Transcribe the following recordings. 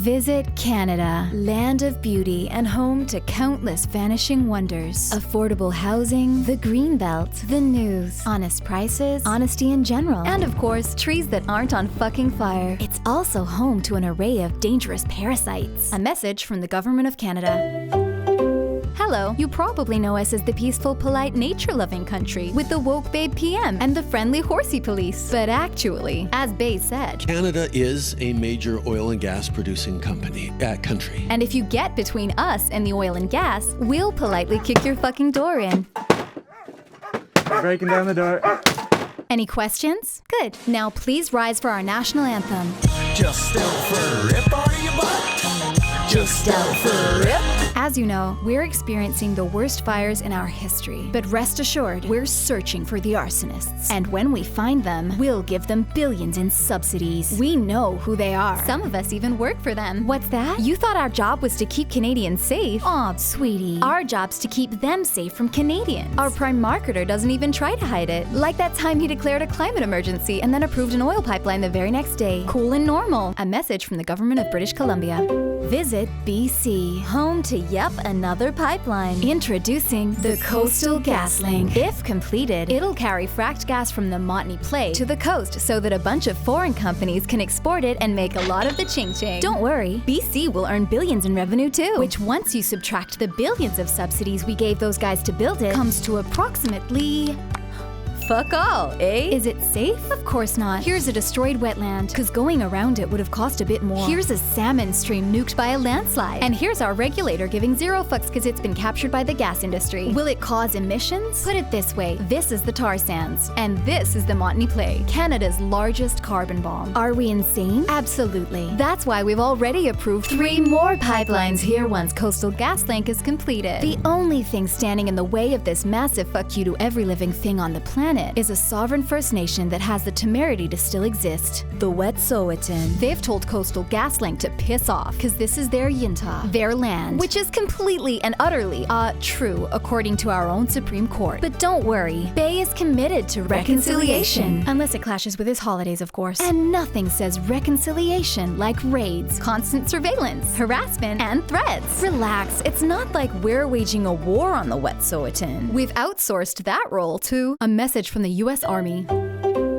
Visit Canada, land of beauty and home to countless vanishing wonders. Affordable housing, the green belt, the news, honest prices, honesty in general, and of course, trees that aren't on fucking fire. It's also home to an array of dangerous parasites. A message from the Government of Canada. Hello, you probably know us as the peaceful, polite, nature-loving country with the woke babe PM and the friendly horsey police. But actually, as Bay said, Canada is a major oil and gas producing country. And if you get between us and the oil and gas, we'll politely kick your fucking door in. Breaking down the door. Any questions? Good. Now please rise for our national anthem. Just still for rip, are you butt? Just still for rip. As you know, we're experiencing the worst fires in our history. But rest assured, we're searching for the arsonists. And when we find them, we'll give them billions in subsidies. We know who they are. Some of us even work for them. What's that? You thought our job was to keep Canadians safe? Aw, sweetie. Our job's to keep them safe from Canadians. Our prime marketer doesn't even try to hide it. Like that time he declared a climate emergency and then approved an oil pipeline the very next day. Cool and normal. A message from the Government of British Columbia. Visit BC, home to yep another pipeline. Introducing the Coastal GasLink. If completed, it'll carry fracked gas from the Montney Play to the coast so that a bunch of foreign companies can export it and make a lot of the ching-ching. Don't worry, BC will earn billions in revenue too, which once you subtract the billions of subsidies we gave those guys to build it, comes to approximately fuck all, eh? Is it safe? Of course not. Here's a destroyed wetland, cause going around it would have cost a bit more. Here's a salmon stream nuked by a landslide. And here's our regulator giving zero fucks cause it's been captured by the gas industry. Will it cause emissions? Put it this way, this is the tar sands, and this is the Montney Play, Canada's largest carbon bomb. Are we insane? Absolutely. That's why we've already approved 3 more pipelines here once Coastal GasLink is completed. The only thing standing in the way of this massive fuck you to every living thing on the planet is a sovereign First Nation that has the temerity to still exist, the Wet'suwet'en. They've told Coastal GasLink to piss off, cause this is their Yintah, their land, which is completely and utterly, true, according to our own Supreme Court. But don't worry, Bay is committed to reconciliation. Unless it clashes with his holidays, of course. And nothing says reconciliation like raids, constant surveillance, harassment, and threats. Relax, it's not like we're waging a war on the Wet'suwet'en. We've outsourced that role to a message from the U.S. Army.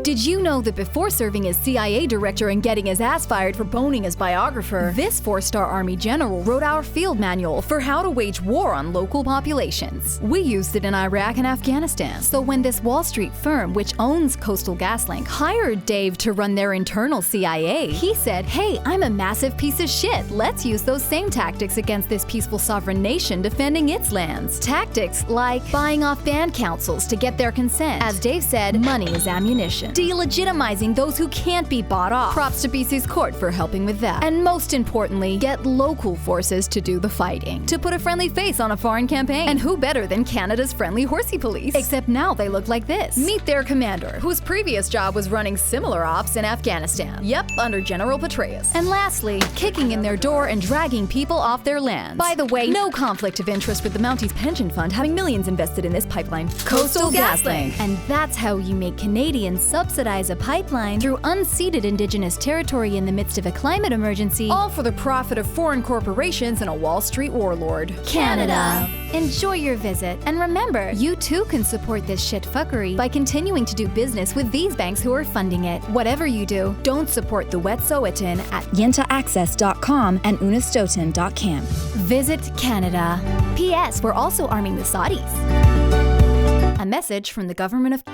Did you know that before serving as CIA director and getting his ass fired for boning his biographer, this 4-star Army general wrote our field manual for how to wage war on local populations? We used it in Iraq and Afghanistan. So when this Wall Street firm, which owns Coastal GasLink, hired Dave to run their internal CIA, he said, hey, I'm a massive piece of shit. Let's use those same tactics against this peaceful sovereign nation defending its lands. Tactics like buying off band councils to get their consent. As Dave said, money is ammunition. Delegitimizing those who can't be bought off. Props to BC's court for helping with that. And most importantly, get local forces to do the fighting. To put a friendly face on a foreign campaign. And who better than Canada's friendly horsey police? Except now they look like this. Meet their commander, whose previous job was running similar ops in Afghanistan. Yep, under General Petraeus. And lastly, kicking in their door and dragging people off their lands. By the way, no conflict of interest with the Mounties Pension Fund having millions invested in this pipeline. Coastal GasLink. And that's how you make Canadians subsidize a pipeline through unceded Indigenous territory in the midst of a climate emergency, all for the profit of foreign corporations and a Wall Street warlord. Canada. Enjoy your visit, and remember, you too can support this shit fuckery by continuing to do business with these banks who are funding it. Whatever you do, don't support the Wet'suwet'en at yintaaccess.com and unistoten.cam. Visit Canada. P.S. We're also arming the Saudis. A message from the Government of